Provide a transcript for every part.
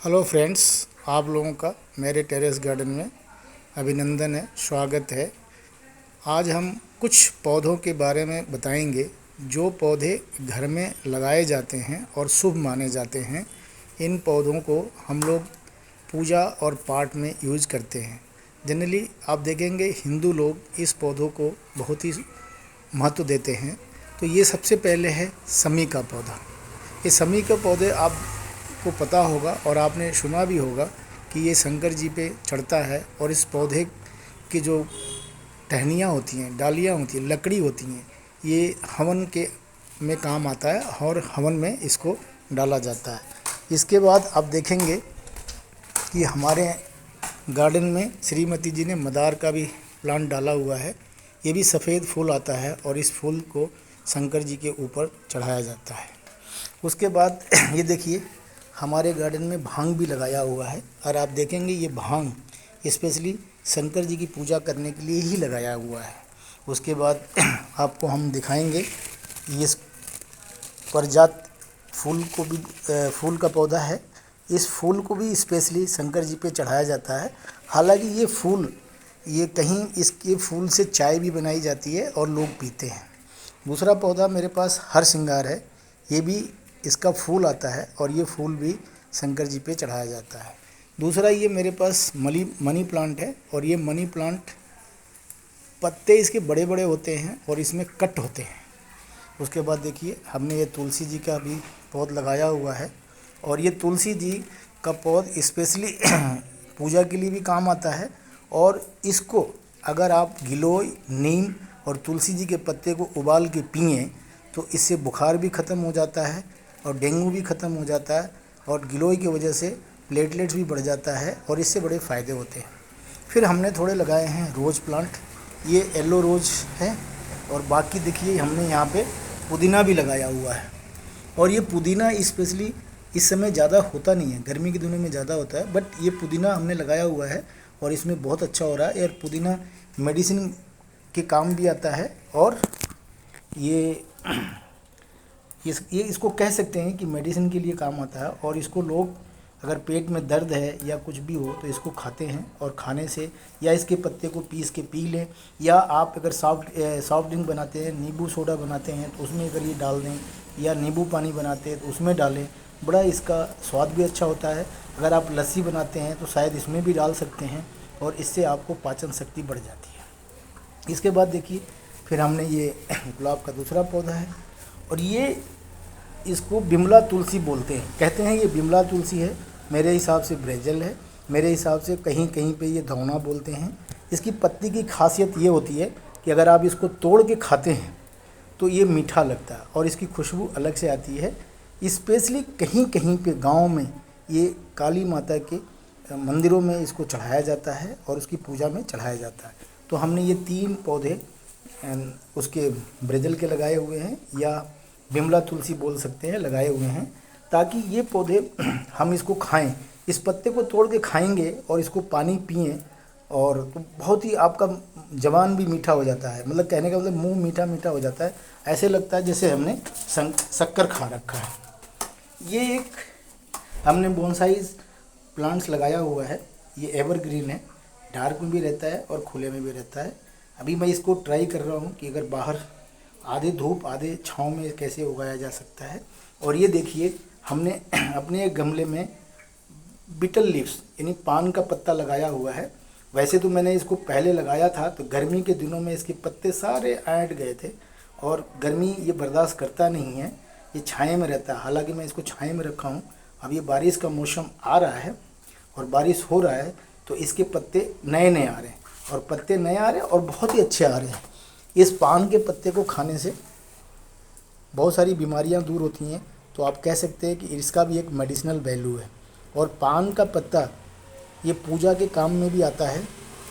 Hello friends, आप लोगों का मेरे टेरेस गार्डन में अभिनंदन है, स्वागत है। आज हम कुछ पौधों के बारे में बताएंगे जो पौधे घर में लगाए जाते हैं और शुभ माने जाते हैं। इन पौधों को हम लोग पूजा और पाठ में यूज करते हैं। जनरली आप देखेंगे हिंदू लोग इस पौधों को बहुत ही महत्व देते हैं। तो ये सबसे पहले है समी का पौधा। ये समी के पौधे आपको पता होगा और आपने सुना भी होगा कि ये शंकर जी पे चढ़ता है और इस पौधे की जो टहनियाँ होती हैं, डालियाँ होती हैं, लकड़ी होती हैं, ये हवन के में काम आता है और हवन में इसको डाला जाता है। इसके बाद आप देखेंगे कि हमारे गार्डन में श्रीमती जी ने मदार का भी प्लांट डाला हुआ है। ये भी सफ़ेद फूल आता है और इस फूल को शंकर जी के ऊपर चढ़ाया जाता है। उसके बाद ये देखिए हमारे गार्डन में भांग भी लगाया हुआ है और आप देखेंगे ये भांग स्पेशली शंकर जी की पूजा करने के लिए ही लगाया हुआ है। उसके बाद आपको हम दिखाएंगे ये पारिजात फूल को भी फूल का पौधा है। इस फूल को भी स्पेशली शंकर जी पे चढ़ाया जाता है। हालांकि ये फूल ये कहीं इसके फूल से चाय भी बनाई जाती है और लोग पीते हैं। दूसरा पौधा मेरे पास हर श्रृंगार है। ये भी इसका फूल आता है और ये फूल भी शंकर जी पे चढ़ाया जाता है। दूसरा ये मेरे पास मनी प्लांट है और ये मनी प्लांट पत्ते इसके बड़े बड़े होते हैं और इसमें कट होते हैं। उसके बाद देखिए हमने ये तुलसी जी का भी पौध लगाया हुआ है और ये तुलसी जी का पौध स्पेशली पूजा के लिए भी काम आता है। और इसको अगर आप गिलोय, नीम और तुलसी जी के पत्ते को उबाल के पिएं तो इससे बुखार भी ख़त्म हो जाता है और डेंगू भी ख़त्म हो जाता है और गिलोय की वजह से प्लेटलेट्स भी बढ़ जाता है और इससे बड़े फ़ायदे होते हैं। फिर हमने थोड़े लगाए हैं रोज़ प्लांट। ये येलो रोज़ है और बाकी देखिए हमने यहाँ पे पुदीना भी लगाया हुआ है। और ये पुदीना स्पेशली इस समय ज़्यादा होता नहीं है, गर्मी के दिनों में ज़्यादा होता है, बट ये पुदीना हमने लगाया हुआ है और इसमें बहुत अच्छा हो रहा है। और पुदीना मेडिसिन के काम भी आता है और ये इसको कह सकते हैं कि मेडिसिन के लिए काम आता है। और इसको लोग अगर पेट में दर्द है या कुछ भी हो तो इसको खाते हैं और खाने से या इसके पत्ते को पीस के पी लें, या आप अगर सॉफ्ट ड्रिंक बनाते हैं, नींबू सोडा बनाते हैं तो उसमें अगर ये डाल दें, या नींबू पानी बनाते हैं तो उसमें डालें, बड़ा इसका स्वाद भी अच्छा होता है। अगर आप लस्सी बनाते हैं तो शायद इसमें भी डाल सकते हैं और इससे आपको पाचन शक्ति बढ़ जाती है। इसके बाद देखिए फिर हमने ये गुलाब का दूसरा पौधा है और ये इसको बिमला तुलसी बोलते हैं, कहते हैं ये बिमला तुलसी है। मेरे हिसाब से ब्रेजल है, मेरे हिसाब से कहीं कहीं पे ये धौना बोलते हैं। इसकी पत्ती की खासियत ये होती है कि अगर आप इसको तोड़ के खाते हैं तो ये मीठा लगता है और इसकी खुशबू अलग से आती है। स्पेशली कहीं कहीं पे गांव में ये काली माता के मंदिरों में इसको चढ़ाया जाता है और उसकी पूजा में चढ़ाया जाता है। तो हमने ये 3 पौधे उसके ब्रेजल के लगाए हुए हैं, या बिमला तुलसी बोल सकते हैं, लगाए हुए हैं, ताकि ये पौधे हम इसको खाएं। इस पत्ते को तोड़ के खाएंगे और इसको पानी पिएं और तो बहुत ही आपका ज़बान भी मीठा हो जाता है। मतलब कहने का मतलब मुंह मीठा मीठा हो जाता है, ऐसे लगता है जैसे हमने शक्कर खा रखा है। ये एक हमने बोनसाई प्लांट्स लगाया हुआ है। ये एवरग्रीन है, डार्क में भी रहता है और खुले में भी रहता है। अभी मैं इसको ट्राई कर रहा हूँ कि अगर बाहर आधे धूप आधे छाँव में कैसे उगाया जा सकता है। और ये देखिए हमने अपने एक गमले में बिटल लीव्स यानी पान का पत्ता लगाया हुआ है। वैसे तो मैंने इसको पहले लगाया था तो गर्मी के दिनों में इसके पत्ते सारे ऐंठ गए थे और गर्मी ये बर्दाश्त करता नहीं है, ये छाए में रहता है। हालांकि मैं इसको छाए में रखा हूँ। अब ये बारिश का मौसम आ रहा है और बारिश हो रहा है तो इसके पत्ते नए नए आ रहे हैं और पत्ते नए आ रहे हैं और बहुत ही अच्छे आ रहे हैं। इस पान के पत्ते को खाने से बहुत सारी बीमारियां दूर होती हैं। तो आप कह सकते हैं कि इसका भी एक मेडिसिनल वैल्यू है। और पान का पत्ता ये पूजा के काम में भी आता है।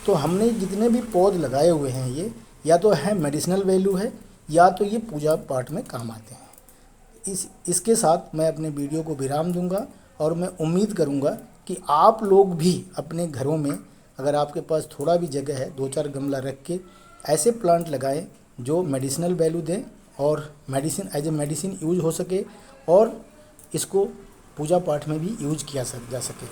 तो हमने जितने भी पौध लगाए हुए हैं ये या तो है मेडिसिनल वैल्यू है या तो ये पूजा पाठ में काम आते हैं। इसके साथ मैं अपने वीडियो को विराम दूंगा और मैं उम्मीद करूंगा कि आप लोग भी अपने घरों में अगर आपके पास थोड़ा भी जगह है 2-4 गमला रख के ऐसे प्लांट लगाएं जो मेडिसिनल वैल्यू दें और medicine as a medicine use हो सके और इसको पूजा पाठ में भी यूज किया जा सके।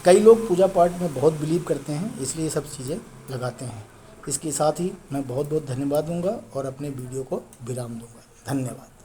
कई लोग पूजा पाठ में बहुत बिलीव करते हैं, इसलिए ये सब चीज़ें लगाते हैं। इसके साथ ही मैं बहुत बहुत धन्यवाद दूंगा और अपने वीडियो को विराम दूंगा। धन्यवाद।